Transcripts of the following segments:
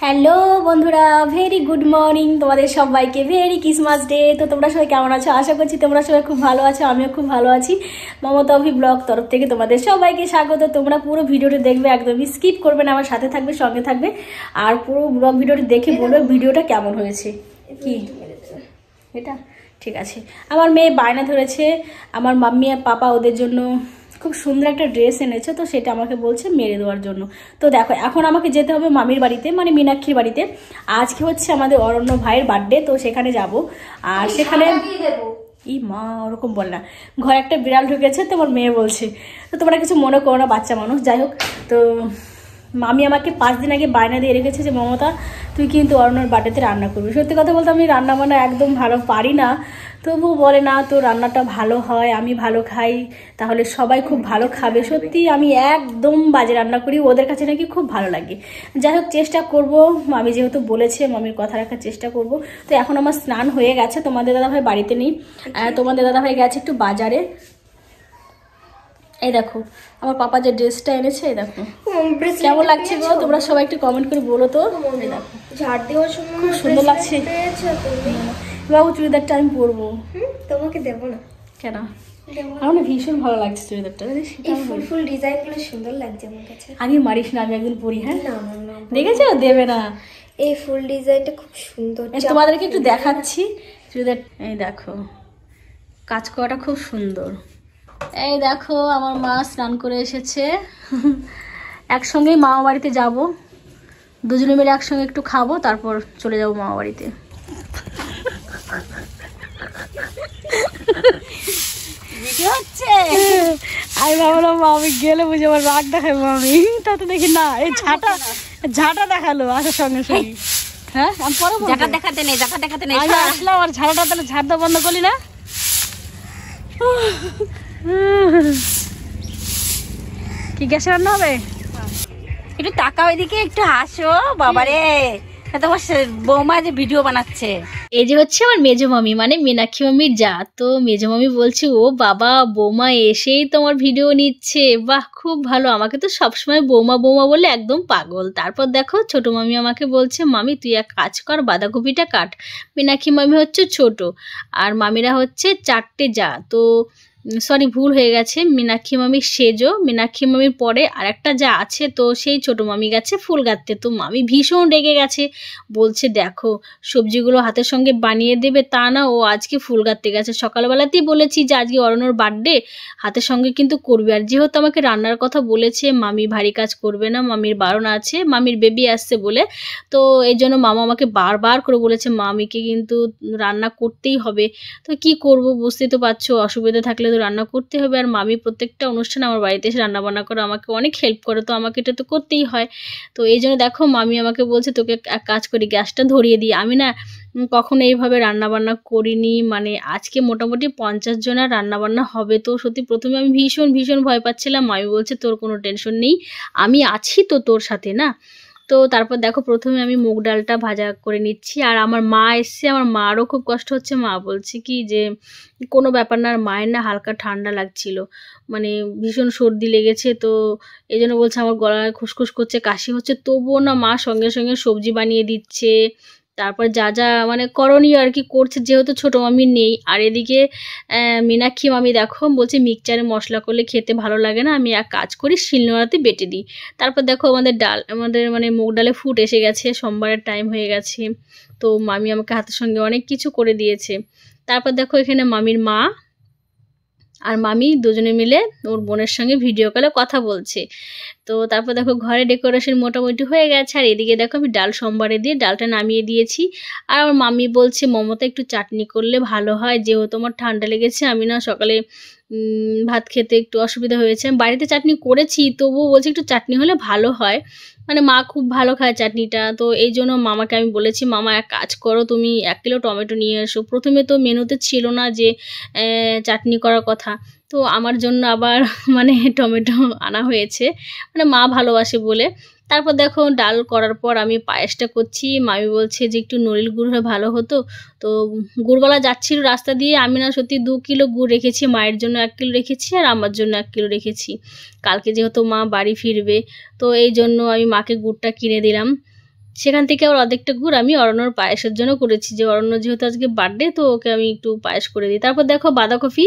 Hello বন্ধুরা, very good morning তোমাদের সবাইকে। Very Christmas day. তো তোমরা সবাই কেমন আছো? আশা করছি তোমরা সবাই খুব ভালো আছো, আমিও খুব ভালো আছি। মমতা অভি ব্লগ তরফ থেকে তোমাদের সবাইকে স্বাগত। তোমরা পুরো ভিডিওটি দেখবে, একদমই স্কিপ করবে না, আমার সাথে থাকবে, সঙ্গে থাকবে। আর পুরো ব্লগ ভিডিওটি দেখে বলবে ভিডিওটা কেমন হয়েছে। কি এটা ঠিক আছে। আমার মেয়ে বায়না ধরেছে, আমার মাম্মি আর পাপা ওদের জন্য খুব সুন্দর একটা ড্রেস এনেছে, তো সেটা আমাকে বলছে মেরে দেওয়ার জন্য। তো দেখো, এখন আমাকে যেতে হবে মামির বাড়িতে, মানে মীনাক্ষীর বাড়িতে। আজকে হচ্ছে আমাদের অরণ্য ভাইয়ের বার্থডে, তো সেখানে যাব। আর সেখানে ই মা ওরকম বল না, ঘরে একটা বিড়াল ঢুকেছে, তো আমার মেয়ে বলছে। তো তোমরা কিছু মনে করো না, বাচ্চা মানুষ। যাই হোক, তো মামি আমাকে 5 দিন আগে বায়না দিয়ে রেখেছে যে মমতা তুই কিন্তু অরণ্যর বার্থডেতে রান্না করবি। সত্যি কথা বলতে আমি রান্না বান্না একদম ভালো পারি না, তবু বলে না তো রান্নাটা ভালো হয়, আমি ভালো খাই, তাহলে সবাই খুব ভালো খাবে। সত্যি আমি একদম বাজে রান্না করি, ওদের কাছে নাকি খুব ভালো লাগে। যাই হোক, চেষ্টা করব, মামি যেহেতু বলেছে মামির কথা রাখার চেষ্টা করব। তো এখন আমার স্নান হয়ে গেছে, তোমাদের দাদাভাই বাড়িতে নেই, তোমাদের দাদাভাই গেছে একটু বাজারে। এই দেখো আমার পাপা যে ড্রেসটা এনেছে, এই দেখো কেমন লাগছে গো, তোমরা সবাই একটু কমেন্ট করে বলো তো। এই দেখো ঝাড় দেওয়ার সময় খুব সুন্দর লাগছে। বাবু চুড়িদারটা আমি পরবো, তোমাকে দেবো না কেন? আমার ভীষণ ভালো লাগছে চুড়িদারটা, ফুল ফুল ডিজাইন গুলো সুন্দর লাগছে আমার কাছে। আগে মারিস না, আমি একদিন পরি। হ্যাঁ না না, দেখেছো? দেবে না। এই ফুল ডিজাইনটা খুব সুন্দর, তোমাদেরকে একটু দেখাচ্ছি চুড়িদার। এই দেখো কাজ করাটা খুব সুন্দর। এই দেখো আমার মা স্নান করে এসেছে। একসঙ্গেই মামা বাড়িতে যাব, দুজনে মিলে একসঙ্গে একটু খাবো, তারপর চলে যাবো মামা বাড়িতে। আমি ভাবলাম মামি গেলে বুঝে আমার রাগ দেখাবে মামি, তাতে দেখি না, এই ঝাঁটা দেখালো আসার সঙ্গে সঙ্গে। হ্যাঁ আমি পরে দেখাতে নেই আমি আসলাম, আর ঝাড়াটা তাহলে ঝাড়টা বন্ধ করলি না। কি গ্যাসে রান্না হবে? একটু তাকাও এদিকে, একটু হাসো। বাবারে, তোমার বৌমা যে ভিডিও বানাচ্ছে। এই যে হচ্ছে আমার মেজো মামি, মানে মীনাক্ষী মামির যা। তো মেজো মামি বলছে ও বাবা, বৌমা এসেই তোমার ভিডিও নিচ্ছে, বাহ খুব ভালো। আমাকে তো সবসময় বৌমা বৌমা বলে একদম পাগল। তারপর দেখো ছোট মামি আমাকে বলছে মামি তুই এক কাজ কর, বাঁধাকপিটা কাট। মীনাক্ষী মামি হচ্ছে ছোট, আর মামিরা হচ্ছে 4টে যা। তো সরি ভুল হয়ে গেছে, মীনাক্ষী মামির সেজো, মীনাক্ষী মামির পরে আরেকটা যা আছে, তো সেই ছোট মামি গেছে ফুল গাঁথতে। তো মামি ভীষণ রেগে গেছে, বলছে দেখো সবজিগুলো হাতের সঙ্গে বানিয়ে দেবে তা না, ও আজকে ফুল গাঁথতে গেছে। সকালবেলাতেই বলেছি যে আজকে অরণ্যর বার্থডে, হাতের সঙ্গে কিন্তু করবে। আর যেহেতু আমাকে রান্নার কথা বলেছে, মামি ভারী কাজ করবে না, মামির বারণ আছে, মামির বেবি আসছে বলে। তো এই জন্য মামা আমাকে বারবার করে বলেছে মামিকে কিন্তু রান্না করতেই হবে। তো কি করব বুঝতেই তো পারছো, অসুবিধা থাকলে তো রান্না করতে হবে। আর মামি প্রত্যেকটা অনুষ্ঠানে আমার বাড়িতে এসে রান্না বান্না করে আমাকে অনেক হেল্প করে, তো আমাকে এটা তো করতেই হয়। তো এই জন্য দেখো মামি আমাকে বলছে তোকে এক কাজ করি, গ্যাসটা ধরিয়ে দিই। আমি না কখনো এইভাবে রান্না বান্না করিনি, মানে আজকে মোটামুটি 50 জনের রান্না বান্না হবে। তো সত্যি প্রথমে আমি ভীষণ ভীষণ ভয় পাচ্ছিলাম। মামি বলছে তোর কোনো টেনশন নেই, আমি আছি তো তোর সাথে না। তো তারপর দেখো প্রথমে আমি মুগ ডালটা ভাজা করে নিচ্ছি। আর আমার মা এসছে, আমার মারও খুব কষ্ট হচ্ছে। মা বলছে কি যে কোনো ব্যাপার না, আর মায়ের না হালকা ঠান্ডা লাগছিল, মানে ভীষণ সর্দি লেগেছে। তো এই জন্য বলছে আমার গলায় খুসখুস করছে, কাশি হচ্ছে, তবুও না মা সঙ্গে সঙ্গে সবজি বানিয়ে দিচ্ছে। তারপর যা যা মানে করণীয় আর কি করছে, যেহেতু ছোটো মামি নেই। আর এদিকে মীনাক্ষী মামি দেখো বলছে মিক্সচারে মশলা করলে খেতে ভালো লাগে না, আমি এক কাজ করি শিলনোড়াতে বেটে দিই। তারপর দেখো আমাদের মানে মুগ ডালে ফুট এসে গেছে, সোমবারের টাইম হয়ে গেছে। তো মামি আমাকে হাতের সঙ্গে অনেক কিছু করে দিয়েছে। তারপর দেখো এখানে মামির মা আর মামি দুজনে মিলে ওর বোনের সঙ্গে ভিডিও কলে কথা বলছে। তো তারপর দেখো ঘরে ডেকোরেশন মোটামুটি হয়ে গেছে। আর এদিকে দেখো আমি ডাল সোমবারে দিয়ে ডালটা নামিয়ে দিয়েছি। আর আমার মামি বলছে মমতা একটু চাটনি করলে ভালো হয়, যেহেতু আমার ঠান্ডা লেগেছে, আমি না সকালে ভাত খেতে একটু অসুবিধা হয়েছে। আমি বাড়িতে চাটনি করেছি, তবুও বলছি একটু চাটনি হলে ভালো হয়, মানে মা খুব ভালো খায় চাটনিটা। তো এই জন্য মামাকে আমি বলেছি মামা এক কাজ করো, তুমি 1 কিলো টমেটো নিয়ে এসো। প্রথমে তো মেনুতে ছিল না যে চাটনি করার কথা, তো আমার জন্য আবার মানে টমেটো আনা হয়েছে, মানে মা ভালোবাসে বলে। তারপর দেখো ডাল করার পর আমি পায়েসটা করছি। মামি বলছে যে একটু নরিল গুড় হলে ভালো হতো। তো গুড়বালা যাচ্ছিল রাস্তা দিয়ে, আমি না সত্যি 2 কিলো গুড় রেখেছি, মায়ের জন্য 1 কিলো রেখেছি, আর আমার জন্য 1 কিলো রেখেছি। কালকে যেহেতু মা বাড়ি ফিরবে, তো এই জন্য আমি মাকে গুড়টা কিনে দিলাম। সেখান থেকে আবার অর্ধেকটা গুড় আমি অরণ্যর পায়েসের জন্য করেছি, যে অরণ্য যেহেতু আজকে বার্থডে তো ওকে আমি একটু পায়েস করে দিই। তারপর দেখো বাঁধাকপি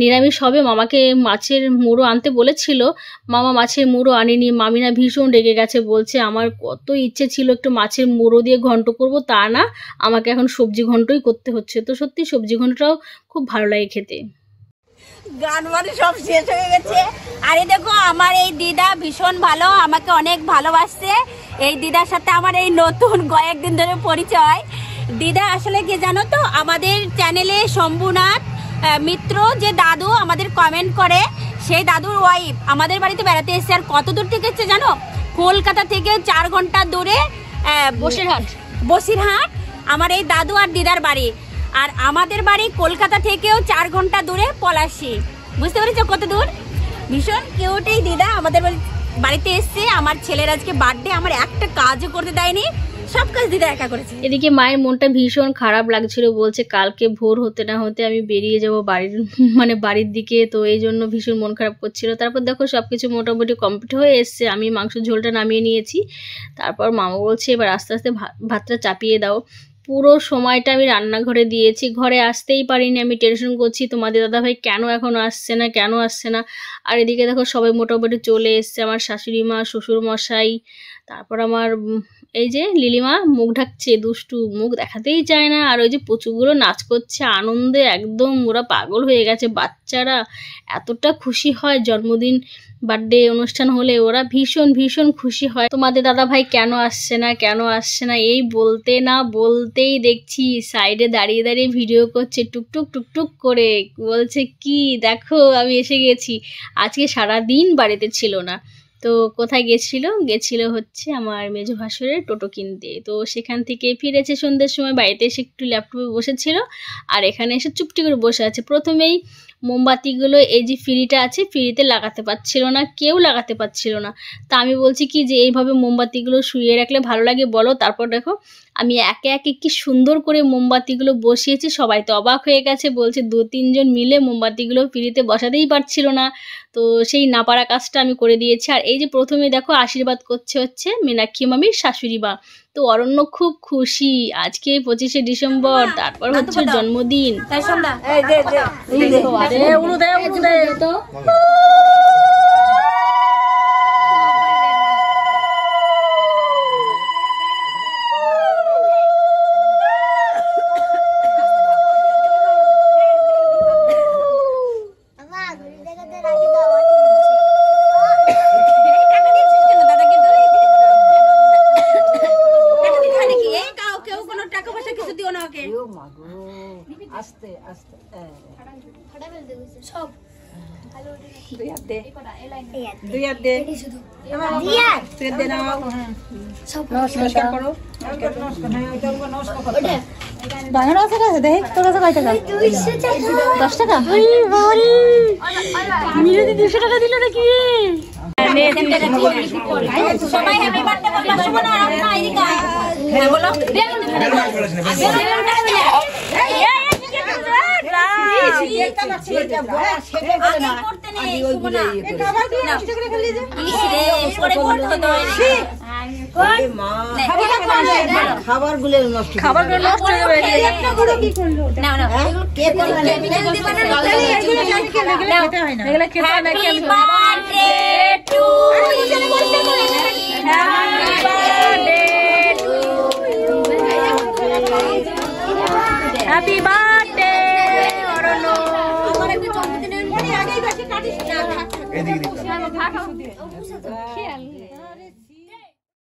নিরামিষ হবে, মামাকে মাছের মুড়ো আনতে বলেছিল, মামা মাছের মুড়ো আনেনি। মামিনা ভীষণ রেগে গেছে, বলছে আমার কত ইচ্ছে ছিল একটু মাছের মুড়ো দিয়ে ঘন্ট করব, তা না আমাকে এখন সবজি ঘন্টই করতে হচ্ছে। তো সত্যি সবজি ঘন্টটাও খুব ভালো লাগে খেতে। গান মানে সব শেষ হয়ে গেছে। আরে দেখো আমার এই দিদা ভীষণ ভালো, আমাকে অনেক ভালোবাসছে। এই দিদার সাথে আমার এই নতুন কয়েকদিন ধরে পরিচয়। দিদা আসলে কি জানো তো, আমাদের চ্যানেলে শম্ভুনাথ মিত্র যে দাদু আমাদের কমেন্ট করে, সেই দাদুর ওয়াইফ আমাদের বাড়িতে বেড়াতে এসেছে। আর কত দূর থেকে এসছে জানো? কলকাতা থেকে 4 ঘন্টা দূরে বসিরহাট আমার এই দাদু আর দিদার বাড়ি। আর আমাদের বাড়ি কলকাতা থেকেও 4 ঘন্টা দূরে পলাশী। বুঝতে পেরেছো কত দূর? ভীষণ কিউট এই দিদা আমাদের বাড়িতে এসছে। আমার ছেলের আজকে বার্থডে, আমার একটা কাজও করতে দেয়নি, সব কাজ দিদা একা করেছে। এদিকে মায়ের মনটা ভীষণ খারাপ লাগছিল, বলছে কালকে ভোর হতে না হতে আমি বেরিয়ে যাব বাড়ির দিকে, তো এই জন্য ভীষণ মন খারাপ করছিল। তারপর দেখো সবকিছু মোটামুটি কমপ্লিট হয়ে এসছে, আমি মাংস ঝোলটা নামিয়ে নিয়েছি। তারপর মামা বলছে এবার আস্তে আস্তে ভাতটা চাপিয়ে দাও। পুরো সময়টা আমি রান্নাঘরে দিয়েছি, ঘরে আসতেই পারিনি। আমি টেনশন করছি তোমাদের দাদাভাই কেন এখনো আসছে না। আর এদিকে দেখো সবাই মোটামুটি চলে এসছে, আমার শাশুড়ি মা, শ্বশুর মশাই, তারপর আমার এই যে লিলিমা মুখ ঢাকছে, দুষ্টু মুখ দেখাতেই চায় না। আর ওই যে প্রচুরগুলো নাচ করছে আনন্দে, একদম ওরা পাগল হয়ে গেছে। বাচ্চারা এতটা খুশি হয় জন্মদিন বার্থডে অনুষ্ঠান হলে, ওরা ভীষণ ভীষণ খুশি হয়। তোমাদের দাদা ভাই কেন আসছে না এই বলতে না বলতেই দেখছি সাইডে দাঁড়িয়ে দাঁড়িয়ে ভিডিও করছে টুকটুক করে, বলছে কি দেখো আমি এসে গেছি। আজকে সারাদিন বাড়িতে ছিল না, তো কোথায় গেছিল হচ্ছে আমার মেজো ভাসুরের টোটো কিনতে। তো সেখান থেকে ফিরেছে সন্ধ্যের সময়, বাড়িতে এসে একটু ল্যাপটপে বসেছিল আর এখানে এসে চুপটি করে বসে আছে। প্রথমেই মোমবাতিগুলো এই যে ফ্রিটা আছে, ফ্রিতে লাগাতে পারছিল না, কেউ লাগাতে পারছিল না। তা আমি বলছি কি যে এইভাবে মোমবাতিগুলো শুইয়ে রাখলে ভালো লাগে বলো। তারপর দেখো আমি একে একে কি সুন্দর করে মোমবাতিগুলো বসিয়েছি, সবাই তো অবাক হয়ে গেছে, বলছে 2-3 জন মিলে মোমবাতিগুলো ফ্রিতে বসাতেই পারছিল না। তো সেই না পারা কাজটা আমি করে দিয়েছি। আর এই যে প্রথমে দেখো আশীর্বাদ করছে হচ্ছে মীনাক্ষী মামির শাশুড়ি মা। তো অরণ্য খুব খুশি, আজকে 25শে ডিসেম্বর, তারপর হচ্ছে জন্মদিন। আস্তে আস্তে সব দুই হাত দে নমস্কার করো। বাংলা আছে কাছে দেখ তোর কাছে কয় টাকা? 10 টাকা। মিলে 200 টাকা দিল নাকি? সবাই হ্যাপি বার্থডে বলবা, শুভ না না এদিকে হ্যাঁ বলো খাবারগুলো নষ্ট হয়ে হ্যাপি বার্থডে অরণ্য। এদিকে